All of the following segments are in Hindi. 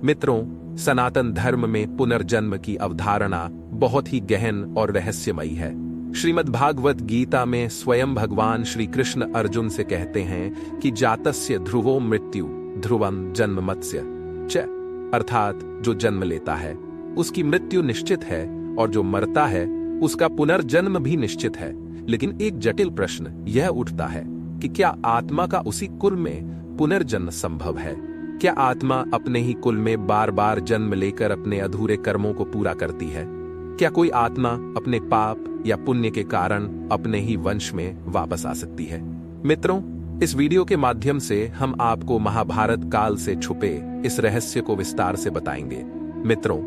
मित्रों, सनातन धर्म में पुनर्जन्म की अवधारणा बहुत ही गहन और रहस्यमयी है। श्रीमद् भागवत गीता में स्वयं भगवान श्री कृष्ण अर्जुन से कहते हैं कि जातस्य ध्रुवो मृत्यु ध्रुवम जन्म मत्स्य च, अर्थात जो जन्म लेता है उसकी मृत्यु निश्चित है और जो मरता है उसका पुनर्जन्म भी निश्चित है। लेकिन एक जटिल प्रश्न यह उठता है कि क्या आत्मा का उसी कुल में पुनर्जन्म संभव है? क्या आत्मा अपने ही कुल में बार बार जन्म लेकर अपने अधूरे कर्मों को पूरा करती है? क्या कोई आत्मा अपने पाप या पुण्य के कारण अपने ही वंश में वापस आ सकती है? मित्रों, इस वीडियो के माध्यम से हम आपको महाभारत काल से छुपे इस रहस्य को विस्तार से बताएंगे। मित्रों,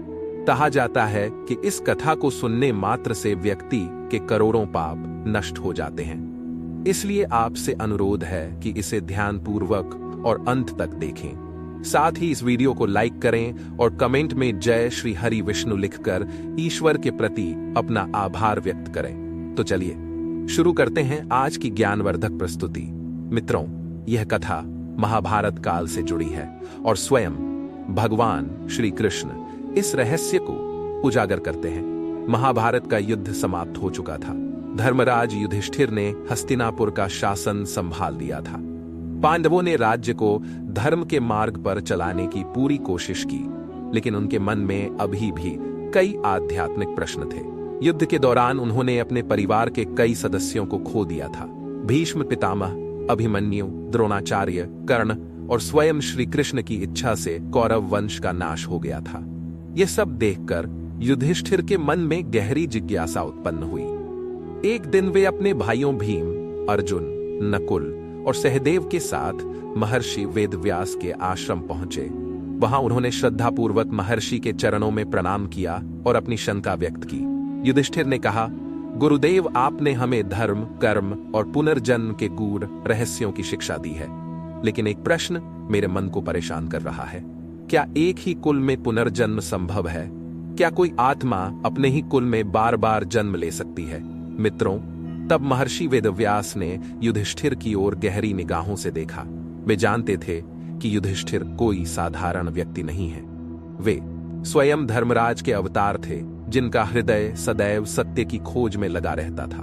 कहा जाता है कि इस कथा को सुनने मात्र से व्यक्ति के करोड़ों पाप नष्ट हो जाते हैं। इसलिए आपसे अनुरोध है कि इसे ध्यानपूर्वक और अंत तक देखें। साथ ही इस वीडियो को लाइक करें और कमेंट में जय श्री हरि विष्णु लिखकर ईश्वर के प्रति अपना आभार व्यक्त करें। तो चलिए शुरू करते हैं आज की ज्ञानवर्धक प्रस्तुति। मित्रों, यह कथा महाभारत काल से जुड़ी है और स्वयं भगवान श्री कृष्ण इस रहस्य को उजागर करते हैं। महाभारत का युद्ध समाप्त हो चुका था। धर्मराज युधिष्ठिर ने हस्तिनापुर का शासन संभाल लिया था। पांडवों ने राज्य को धर्म के मार्ग पर चलाने की पूरी कोशिश की, लेकिन उनके मन में अभी भी कई आध्यात्मिक प्रश्न थे। युद्ध के दौरान उन्होंने अपने परिवार के कई सदस्यों को खो दिया था। भीष्म पितामह, अभिमन्यु, द्रोणाचार्य, कर्ण और स्वयं श्री कृष्ण की इच्छा से कौरव वंश का नाश हो गया था। यह सब देखकर युधिष्ठिर के मन में गहरी जिज्ञासा उत्पन्न हुई। एक दिन वे अपने भाइयों भीम, अर्जुन, नकुल और सहदेव के साथ महर्षि वेदव्यास के आश्रम पहुंचे। वहां उन्होंने श्रद्धापूर्वक महर्षि के चरणों में प्रणाम किया और अपनी शंका व्यक्त की। युधिष्ठिर ने कहा, गुरुदेव, आपने हमें धर्म, कर्म और पुनर्जन्म के गूढ़ रहस्यों की शिक्षा दी है, लेकिन एक प्रश्न मेरे मन को परेशान कर रहा है। क्या एक ही कुल में पुनर्जन्म संभव है? क्या कोई आत्मा अपने ही कुल में बार बार जन्म ले सकती है? मित्रों, तब महर्षि वेदव्यास ने युधिष्ठिर की ओर गहरी निगाहों से देखा। वे जानते थे कि युधिष्ठिर कोई साधारण व्यक्ति नहीं है। वे स्वयं धर्मराज के अवतार थे, जिनका हृदय सदैव सत्य की खोज में लगा रहता था।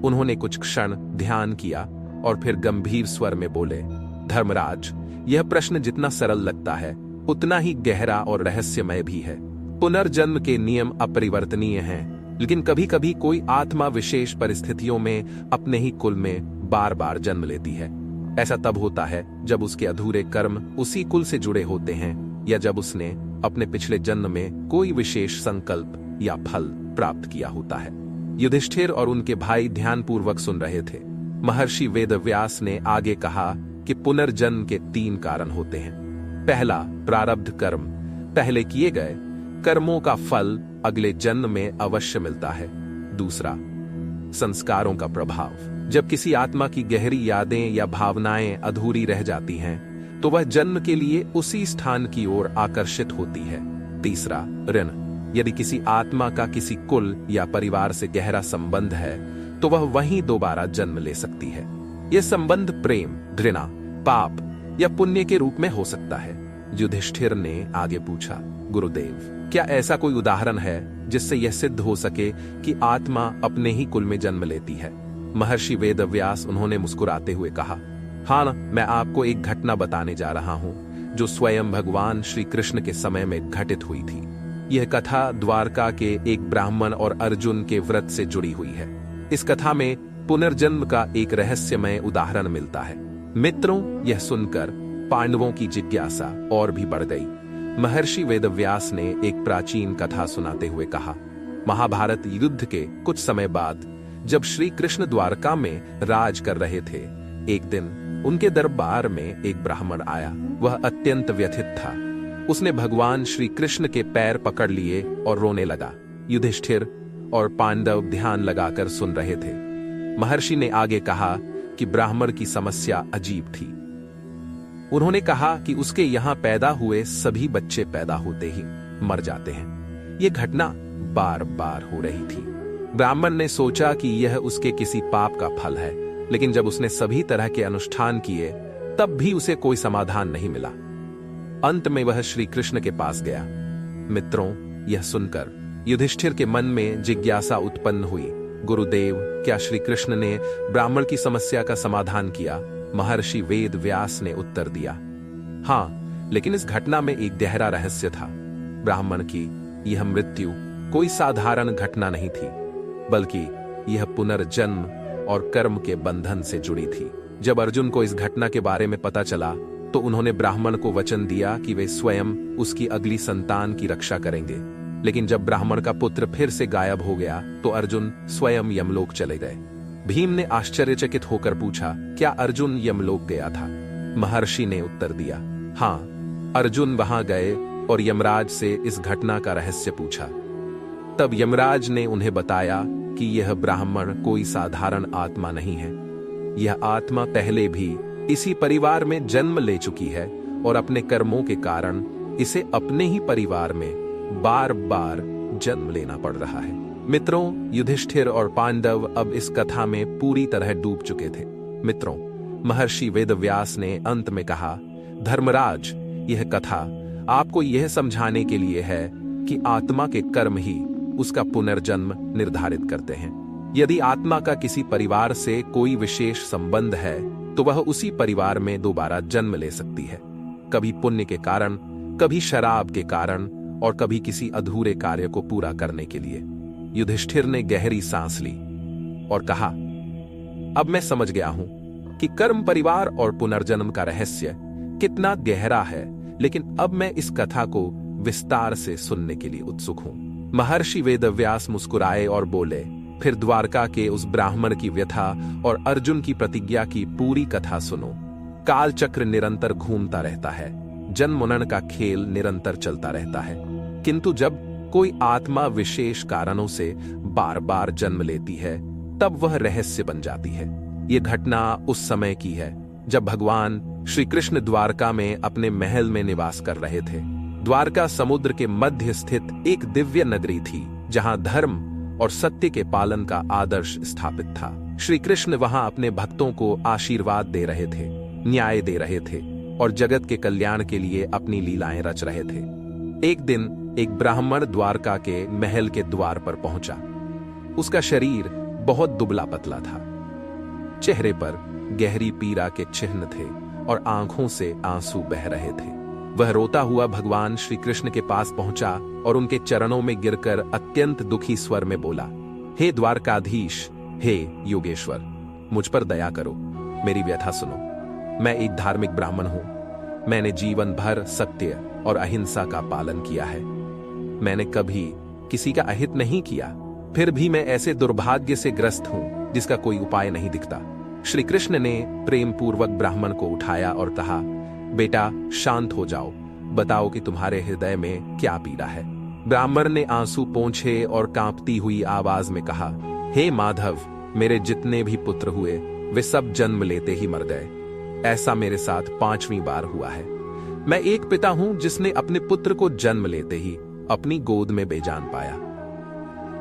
उन्होंने कुछ क्षण ध्यान किया और फिर गंभीर स्वर में बोले, धर्मराज, यह प्रश्न जितना सरल लगता है उतना ही गहरा और रहस्यमय भी है। पुनर्जन्म के नियम अपरिवर्तनीय हैं, लेकिन कभी कभी कोई आत्मा विशेष परिस्थितियों में अपने ही कुल में बार बार जन्म लेती है। ऐसा तब होता है जब उसके अधूरे कर्म उसी कुल से जुड़े होते हैं, या जब उसने अपने पिछले जन्म में कोई विशेष संकल्प या फल प्राप्त किया होता है। युधिष्ठिर और उनके भाई ध्यानपूर्वक सुन रहे थे। महर्षि वेदव्यास ने आगे कहा कि पुनर्जन्म के 3 कारण होते हैं। पहला, प्रारब्ध कर्म। पहले किए गए कर्मों का फल अगले जन्म में अवश्य मिलता है। दूसरा, संस्कारों का प्रभाव। जब किसी आत्मा की गहरी यादें या भावनाएं अधूरी रह जाती हैं, तो वह जन्म के लिए उसी स्थान की ओर आकर्षित होती है। तीसरा, ऋण। यदि किसी आत्मा का किसी कुल या परिवार से गहरा संबंध है, तो वह वहीं दोबारा जन्म ले सकती है। यह संबंध प्रेम, घृणा, पाप या पुण्य के रूप में हो सकता है। युधिष्ठिर ने आगे पूछा, गुरुदेव, क्या ऐसा कोई उदाहरण है जिससे यह सिद्ध हो सके कि आत्मा अपने ही कुल में जन्म लेती है? महर्षि वेदव्यास उन्होंने मुस्कुराते हुए कहा, हाँ, मैं आपको एक घटना बताने जा रहा हूं जो स्वयं भगवान श्री कृष्ण के समय में घटित हुई थी। यह कथा द्वारका के एक ब्राह्मण और अर्जुन के व्रत से जुड़ी हुई है। इस कथा में पुनर्जन्म का एक रहस्यमय उदाहरण मिलता है। मित्रों, यह सुनकर पांडवों की जिज्ञासा और भी बढ़ गई। महर्षि वेदव्यास ने एक प्राचीन कथा सुनाते हुए कहा, महाभारत युद्ध के कुछ समय बाद जब श्री कृष्ण द्वारका में राज कर रहे थे, एक दिन उनके दरबार में एक ब्राह्मण आया। वह अत्यंत व्यथित था। उसने भगवान श्री कृष्ण के पैर पकड़ लिए और रोने लगा। युधिष्ठिर और पांडव ध्यान लगाकर सुन रहे थे। महर्षि ने आगे कहा कि ब्राह्मण की समस्या अजीब थी। उन्होंने कहा कि उसके यहाँ पैदा हुए सभी बच्चे पैदा होते ही मर जाते हैं। ये घटना बार बार हो रही थी। ब्राह्मण ने सोचा कि यह उसके किसी पाप का फल है, लेकिन जब उसने सभी तरह के अनुष्ठान किए, तब भी उसे कोई समाधान नहीं मिला। अंत में वह श्री कृष्ण के पास गया। मित्रों, यह सुनकर युधिष्ठिर के मन में जिज्ञासा उत्पन्न हुई। गुरुदेव, क्या श्री कृष्ण ने ब्राह्मण की समस्या का समाधान किया? महर्षि वेद व्यास ने उत्तर दिया, हाँ, लेकिन इस घटना में एक गहरा रहस्य था। ब्राह्मण की यह मृत्यु कोई साधारण घटना नहीं थी, बल्कि यह पुनर्जन्म और कर्म के बंधन से जुड़ी थी। जब अर्जुन को इस घटना के बारे में पता चला तो उन्होंने ब्राह्मण को वचन दिया कि वे स्वयं उसकी अगली संतान की रक्षा करेंगे। लेकिन जब ब्राह्मण का पुत्र फिर से गायब हो गया तो अर्जुन स्वयं यमलोक चले गए। भीम ने आश्चर्यचकित होकर पूछा, क्या अर्जुन यमलोक गया था? महर्षि ने उत्तर दिया, हाँ, अर्जुन वहां गए और यमराज से इस घटना का रहस्य पूछा। तब यमराज ने उन्हें बताया कि यह ब्राह्मण कोई साधारण आत्मा नहीं है। यह आत्मा पहले भी इसी परिवार में जन्म ले चुकी है और अपने कर्मों के कारण इसे अपने ही परिवार में बार बार जन्म लेना पड़ रहा है। मित्रों, युधिष्ठिर और पांडव अब इस कथा में पूरी तरह डूब चुके थे। मित्रों, महर्षि वेदव्यास ने अंत में कहा, धर्मराज, यह कथा आपको यह समझाने के लिए है कि आत्मा के कर्म ही उसका पुनर्जन्म निर्धारित करते हैं। यदि आत्मा का किसी परिवार से कोई विशेष संबंध है तो वह उसी परिवार में दोबारा जन्म ले सकती है, कभी पुण्य के कारण, कभी शराब के कारण और कभी किसी अधूरे कार्य को पूरा करने के लिए। युधिष्ठिर ने गहरी सांस ली और कहा, अब मैं समझ गया हूं कि कर्म, परिवार और पुनर्जन्म का रहस्य कितना गहरा है, लेकिन अब मैं इस कथा को विस्तार से सुनने के लिए उत्सुक हूं। महर्षि वेदव्यास मुस्कुराए और बोले, फिर द्वारका के उस ब्राह्मण की व्यथा और अर्जुन की प्रतिज्ञा की पूरी कथा सुनो। काल चक्र निरंतर घूमता रहता है, जन्म मनन का खेल निरंतर चलता रहता है, किंतु जब कोई आत्मा विशेष कारणों से बार बार जन्म लेती है तब वह रहस्य बन जाती है। यह घटना उस समय की है जब भगवान श्री कृष्ण द्वारका में अपने महल में निवास कर रहे थे। द्वारका समुद्र के मध्य स्थित एक दिव्य नगरी थी जहां धर्म और सत्य के पालन का आदर्श स्थापित था। श्री कृष्ण वहां अपने भक्तों को आशीर्वाद दे रहे थे, न्याय दे रहे थे और जगत के कल्याण के लिए अपनी लीलाएं रच रहे थे। एक दिन एक ब्राह्मण द्वारका के महल के द्वार पर पहुंचा। उसका शरीर बहुत दुबला पतला था, चेहरे पर गहरी पीड़ा के चिन्ह थे और आंखों से आंसू बह रहे थे। वह रोता हुआ भगवान श्री कृष्ण के पास पहुंचा और उनके चरणों में गिरकर अत्यंत दुखी स्वर में बोला, हे द्वारकाधीश, हे योगेश्वर, मुझ पर दया करो, मेरी व्यथा सुनो। मैं एक धार्मिक ब्राह्मण हूं। मैंने जीवन भर सत्य और अहिंसा का पालन किया है। मैंने कभी किसी का अहित नहीं किया, फिर भी मैं ऐसे दुर्भाग्य से ग्रस्त हूं जिसका कोई उपाय नहीं दिखता। श्री कृष्ण ने प्रेम पूर्वक ब्राह्मण को उठाया और कहा, बेटा, शांत हो जाओ, बताओ कि तुम्हारे हृदय में क्या पीड़ा है। ब्राह्मण ने आंसू पोंछे और कांपती हुई आवाज में कहा, हे माधव, मेरे जितने भी पुत्र हुए वे सब जन्म लेते ही मर गए। ऐसा मेरे साथ 5वीं बार हुआ है। मैं एक पिता हूं जिसने अपने पुत्र को जन्म लेते ही अपनी गोद में बेजान पाया।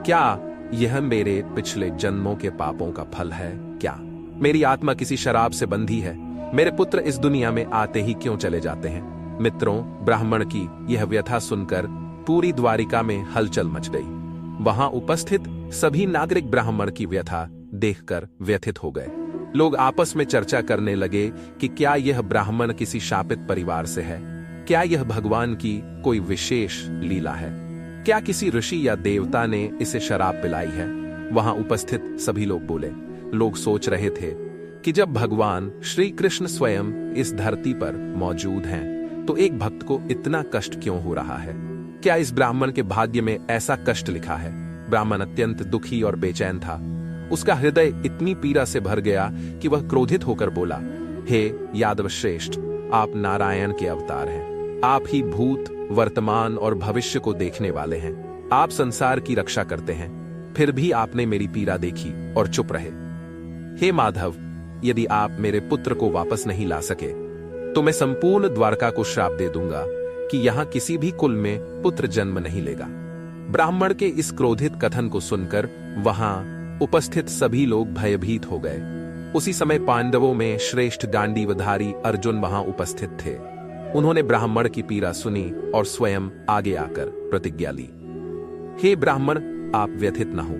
क्या यह मेरे पिछले जन्मों के पापों का फल है? क्या मेरी आत्मा किसी शराब से बंधी है? मेरे पुत्र इस दुनिया में आते ही क्यों चले जाते हैं? मित्रों, ब्राह्मण की यह व्यथा सुनकर पूरी द्वारिका में हलचल मच गई। वहां उपस्थित सभी नागरिक ब्राह्मण की व्यथा देखकर व्यथित हो गए। लोग आपस में चर्चा करने लगे कि क्या यह ब्राह्मण किसी शापित परिवार से है? क्या यह भगवान की कोई विशेष लीला है? क्या किसी ऋषि या देवता ने इसे शराब पिलाई है? वहां उपस्थित सभी लोग बोले। लोग सोच रहे थे कि जब भगवान श्री कृष्ण स्वयं इस धरती पर मौजूद हैं, तो एक भक्त को इतना कष्ट क्यों हो रहा है? क्या इस ब्राह्मण के भाग्य में ऐसा कष्ट लिखा है? ब्राह्मण अत्यंत दुखी और बेचैन था। उसका हृदय इतनी पीड़ा से भर गया कि वह क्रोधित होकर बोला, हे यादव श्रेष्ठ, आप नारायण के अवतार हैं। आप ही भूत, वर्तमान और भविष्य को देखने वाले हैं। आप संसार की रक्षा करते हैं, फिर भी आपने मेरी पीड़ा देखी और चुप रहे। हे माधव, यदि आप मेरे पुत्र को वापस नहीं ला सके तो मैं संपूर्ण द्वारका को श्राप दे दूंगा कि यहां किसी भी कुल में पुत्र जन्म नहीं लेगा। ब्राह्मण के इस क्रोधित कथन को सुनकर वहां उपस्थित सभी लोग भयभीत हो गए। उसी समय पांडवों में श्रेष्ठ गांडीवधारी अर्जुन वहां उपस्थित थे। उन्होंने ब्राह्मण की पीड़ा सुनी और स्वयं आगे आकर प्रतिज्ञा ली। हे ब्राह्मण, आप व्यथित न हो।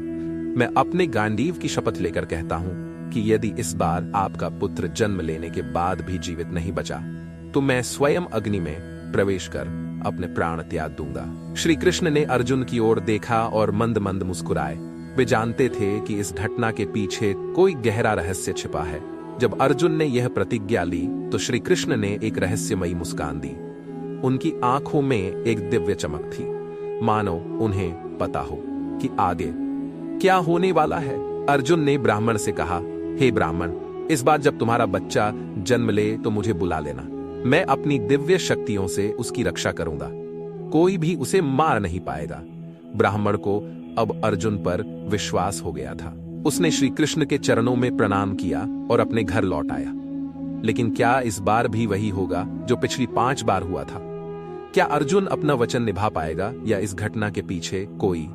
मैं अपने गांडीव की शपथ लेकर कहता हूं कि यदि इस बार आपका पुत्र जन्म लेने के बाद भी जीवित नहीं बचा तो मैं स्वयं अग्नि में प्रवेश कर अपने प्राण त्याग दूंगा। श्री कृष्ण ने अर्जुन की ओर देखा और मंद मंद मुस्कुराए। वे जानते थे कि इस घटना के पीछे कोई गहरा रहस्य छिपा है। जब अर्जुन ने यह प्रतिज्ञा ली तो श्री कृष्ण ने एक रहस्यमयी मुस्कान दी। उनकी आंखों में एक दिव्य चमक थी, मानो उन्हें पता हो कि आगे क्या होने वाला है। अर्जुन ने ब्राह्मण से कहा, हे ब्राह्मण, इस बार जब तुम्हारा बच्चा जन्म ले तो मुझे बुला लेना। मैं अपनी दिव्य शक्तियों से उसकी रक्षा करूंगा। कोई भी उसे मार नहीं पाएगा। ब्राह्मण को अब अर्जुन पर विश्वास हो गया था। उसने श्री कृष्ण के चरणों में प्रणाम किया और अपने घर लौट आया। लेकिन क्या इस बार भी वही होगा जो पिछली 5 बार हुआ था? क्या अर्जुन अपना वचन निभा पाएगा या इस घटना के पीछे कोई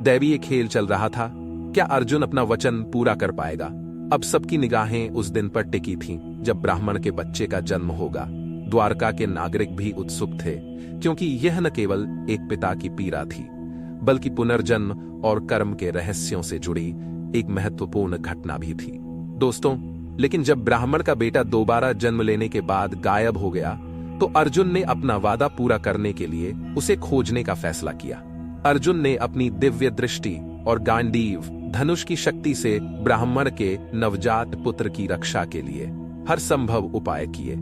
दैवीय खेल चल रहा था? क्या अर्जुन अपना वचन पूरा कर पाएगा? अब सबकी निगाहें उस दिन पर टिकी थीं जब ब्राह्मण के बच्चे का जन्म होगा। द्वारका के नागरिक भी उत्सुक थे, क्योंकि यह न केवल एक पिता की पीड़ा थी बल्कि पुनर्जन्म और कर्म के रहस्यों से जुड़ी एक महत्वपूर्ण घटना भी थी। दोस्तों, लेकिन जब ब्राह्मण का बेटा दोबारा जन्म लेने के बाद गायब हो गया तो अर्जुन ने अपना वादा पूरा करने के लिए उसे खोजने का फैसला किया। अर्जुन ने अपनी दिव्य दृष्टि और गांडीव धनुष की शक्ति से ब्राह्मण के नवजात पुत्र की रक्षा के लिए हर संभव उपाय किए।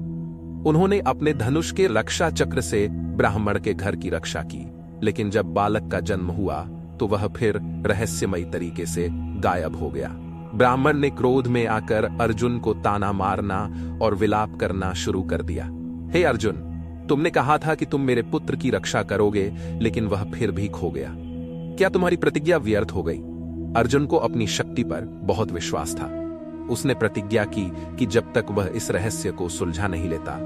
उन्होंने अपने धनुष के रक्षा चक्र से ब्राह्मण के घर की रक्षा की, लेकिन जब बालक का जन्म हुआ तो वह फिर रहस्यमयी तरीके से गायब हो गया। ब्राह्मण ने क्रोध में आकर अर्जुन को ताना मारना और विलाप करना शुरू कर दिया। हे अर्जुन, तुमने कहा था कि तुम मेरे पुत्र की रक्षा करोगे, लेकिन वह फिर भी खो गया। क्या तुम्हारी प्रतिज्ञा व्यर्थ हो गई? अर्जुन को अपनी शक्ति पर बहुत विश्वास था। उसने प्रतिज्ञा की कि जब तक वह इस रहस्य को सुलझा नहीं लेता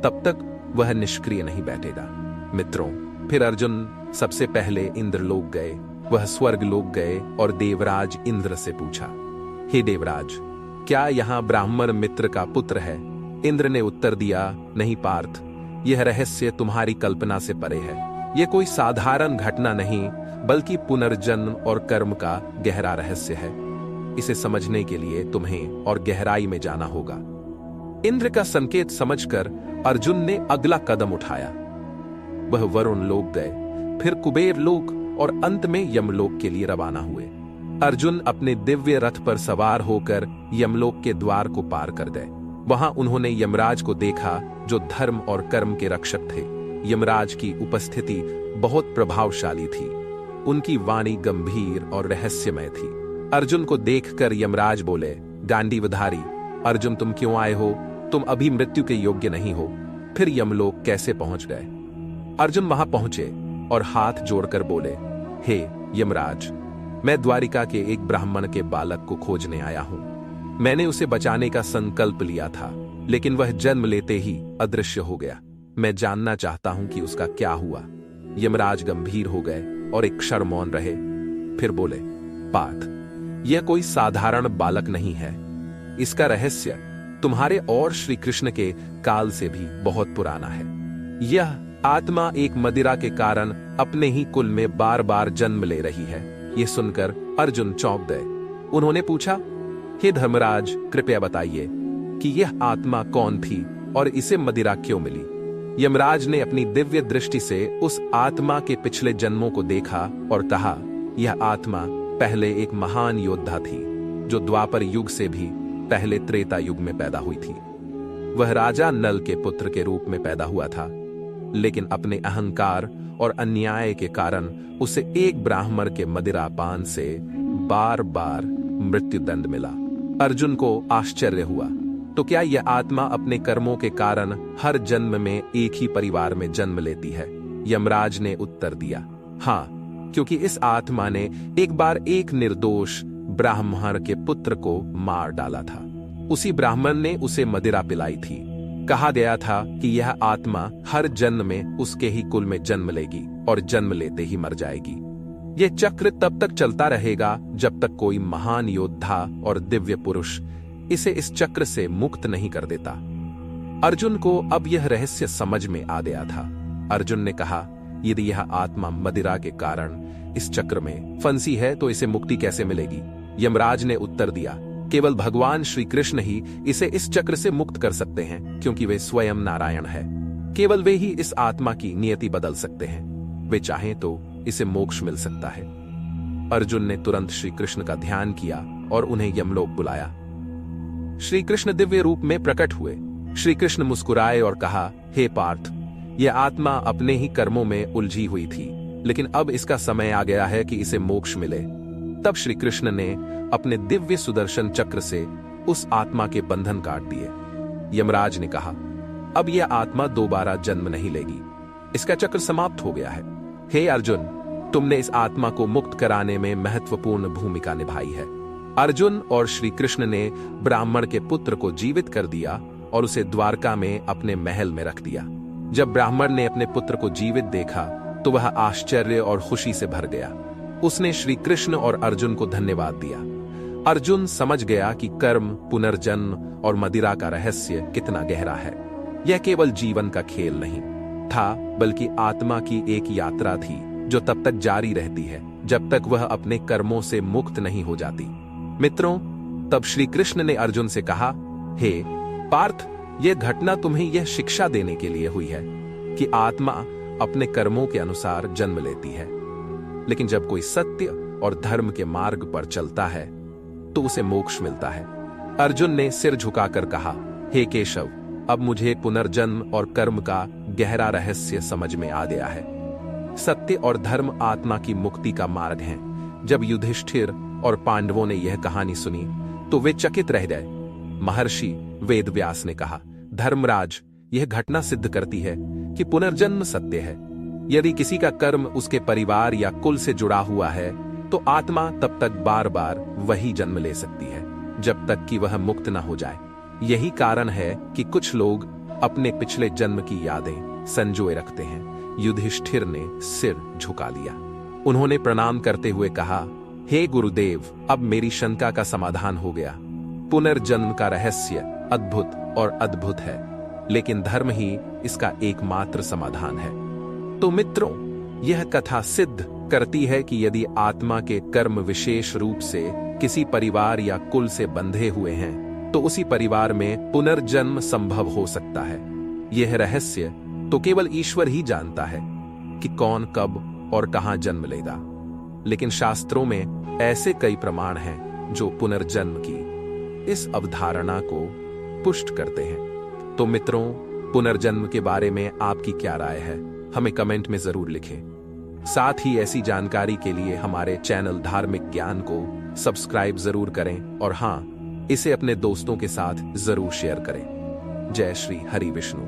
तब तक वह निष्क्रिय नहीं बैठेगा। मित्रों, फिर अर्जुन सबसे पहले इंद्रलोक गए। वह स्वर्गलोक गए और देवराज इंद्र से पूछा, हे देवराज, क्या यहाँ ब्राह्मण मित्र का पुत्र है? इंद्र ने उत्तर दिया, नहीं पार्थ, यह रहस्य तुम्हारी कल्पना से परे है। यह कोई साधारण घटना नहीं बल्कि पुनर्जन्म और कर्म का गहरा रहस्य है। इसे समझने के लिए तुम्हें और गहराई में जाना होगा। इंद्र का संकेत समझकर अर्जुन ने अगला कदम उठाया। वह वरुण लोक गए, फिर कुबेर लोक और अंत में यमलोक के लिए रवाना हुए। अर्जुन अपने दिव्य रथ पर सवार होकर यमलोक के द्वार को पार कर गए। वहां उन्होंने यमराज को देखा, जो धर्म और कर्म के रक्षक थे। यमराज की उपस्थिति बहुत प्रभावशाली थी। उनकी वाणी गंभीर और रहस्यमय थी। अर्जुन को देखकर यमराज बोले, गांडीवधारी अर्जुन, तुम क्यों आए हो? तुम अभी मृत्यु के योग्य नहीं हो। फिर यमलोक कैसे पहुंच गए? अर्जुन वहां पहुंचे और हाथ जोड़कर बोले, हे यमराज, मैं द्वारिका के एक ब्राह्मण के बालक को खोजने आया हूं। मैंने उसे बचाने का संकल्प लिया था, लेकिन वह जन्म लेते ही अदृश्य हो गया। मैं जानना चाहता हूं कि उसका क्या हुआ। यमराज गंभीर हो गए और एक क्षण मौन रहे, फिर बोले, पार्थ, यह कोई साधारण बालक नहीं है। इसका रहस्य तुम्हारे और श्री कृष्ण के काल से भी बहुत पुराना है। यह आत्मा एक मदिरा के कारण अपने ही कुल में बार बार जन्म ले रही है। यह सुनकर अर्जुन चौंक गए। उन्होंने पूछा, हे धर्मराज, कृपया बताइए कि यह आत्मा कौन थी और इसे मदिरा क्यों मिली? यमराज ने अपनी दिव्य दृष्टि से उस आत्मा के पिछले जन्मों को देखा और कहा, यह आत्मा पहले एक महान योद्धा थी, जो द्वापर युग से भी पहले त्रेता युग में पैदा हुई थी। वह राजा नल के पुत्र के रूप में पैदा हुआ था, लेकिन अपने अहंकार और अन्याय के कारण उसे एक ब्राह्मण के मदिरापान से बार बार मृत्युदंड मिला। अर्जुन को आश्चर्य हुआ, तो क्या यह आत्मा अपने कर्मों के कारण हर जन्म में एक ही परिवार में जन्म लेती है? यमराज ने उत्तर दिया, हाँ, क्योंकि इस आत्मा ने एक बार एक निर्दोष ब्राह्मण के पुत्र को मार डाला था। उसी ब्राह्मण ने उसे मदिरा पिलाई थी। कहा गया था कि यह आत्मा हर जन्म में उसके ही कुल में जन्म लेगी और जन्म लेते ही मर जाएगी। यह चक्र तब तक चलता रहेगा जब तक कोई महान योद्धा और दिव्य पुरुष इसे इस चक्र से मुक्त नहीं कर देता। अर्जुन को अब यह रहस्य समझ में आ गया था। अर्जुन ने कहा, यदि यह आत्मा मदिरा के कारण इस चक्र में फंसी है तो इसे मुक्ति कैसे मिलेगी? यमराज ने उत्तर दिया, केवल भगवान श्री कृष्ण ही इसे इस चक्र से मुक्त कर सकते हैं, क्योंकि वे स्वयं नारायण है। केवल वे ही इस आत्मा की नियति बदल सकते हैं। वे चाहें तो इसे मोक्ष मिल सकता है। अर्जुन ने तुरंत श्री कृष्ण का ध्यान किया और उन्हें यमलोक बुलाया। श्री कृष्ण दिव्य रूप में प्रकट हुए। श्री कृष्ण मुस्कुराए और कहा, हे पार्थ, यह आत्मा अपने ही कर्मों में उलझी हुई थी, लेकिन अब इसका समय आ गया है कि इसे मोक्ष मिले। तब श्री कृष्ण ने अपने दिव्य सुदर्शन चक्र से उस आत्मा के बंधन काट दिए। यमराज ने कहा, अब यह आत्मा दोबारा जन्म नहीं लेगी, इसका चक्र समाप्त हो गया है। हे अर्जुन, तुमने इस आत्मा को मुक्त कराने में महत्वपूर्ण भूमिका निभाई है। अर्जुन और श्री कृष्ण ने ब्राह्मण के पुत्र को जीवित कर दिया और उसे द्वारका में अपने महल में रख दिया। जब ब्राह्मण ने अपने पुत्र को जीवित देखा तो वह आश्चर्य और खुशी से भर गया। उसने श्री कृष्ण और अर्जुन को धन्यवाद दिया। अर्जुन समझ गया कि कर्म, पुनर्जन्म और मदिरा का रहस्य कितना गहरा है। यह केवल जीवन का खेल नहीं था, बल्कि आत्मा की एक यात्रा थी जो तब तक जारी रहती है जब तक वह अपने कर्मों से मुक्त नहीं हो जाती। मित्रों, तब श्री कृष्ण ने अर्जुन से कहा, हे पार्थ, यह घटना तुम्हें यह शिक्षा देने के लिए हुई है कि आत्मा अपने कर्मों के अनुसार जन्म लेती है, लेकिन जब कोई सत्य और धर्म के मार्ग पर चलता है तो उसे मोक्ष मिलता है। अर्जुन ने सिर झुकाकर कहा, हे केशव, अब मुझे पुनर्जन्म और कर्म का गहरा रहस्य समझ में आ गया है। सत्य और धर्म आत्मा की मुक्ति का मार्ग है। जब युधिष्ठिर और पांडवों ने यह कहानी सुनी तो वे चकित रह गए। महर्षि वेदव्यास ने कहा, धर्मराज, यह घटना सिद्ध करती है कि पुनर्जन्म सत्य है। यदि किसी का कर्म उसके परिवार या कुल से जुड़ा हुआ है तो आत्मा तब तक बार बार वही जन्म ले सकती है जब तक कि वह मुक्त न हो जाए। यही कारण है कि कुछ लोग अपने पिछले जन्म की यादें संजोए रखते हैं। युधिष्ठिर ने सिर झुका लिया। उन्होंने प्रणाम करते हुए कहा, हे गुरुदेव, अब मेरी शंका का समाधान हो गया। पुनर्जन्म का रहस्य अद्भुत और अद्भुत है, लेकिन धर्म ही इसका एकमात्र समाधान है। तो मित्रों, यह कथा सिद्ध करती है कि यदि आत्मा के कर्म विशेष रूप से किसी परिवार या कुल से बंधे हुए हैं तो उसी परिवार में पुनर्जन्म संभव हो सकता है। यह रहस्य तो केवल ईश्वर ही जानता है कि कौन कब और कहां जन्म लेगा, लेकिन शास्त्रों में ऐसे कई प्रमाण हैं जो पुनर्जन्म की इस अवधारणा को पुष्ट करते हैं। तो मित्रों, पुनर्जन्म के बारे में आपकी क्या राय है? हमें कमेंट में जरूर लिखें। साथ ही ऐसी जानकारी के लिए हमारे चैनल धार्मिक ज्ञान को सब्सक्राइब जरूर करें और हां, इसे अपने दोस्तों के साथ जरूर शेयर करें। जय श्री हरि विष्णु।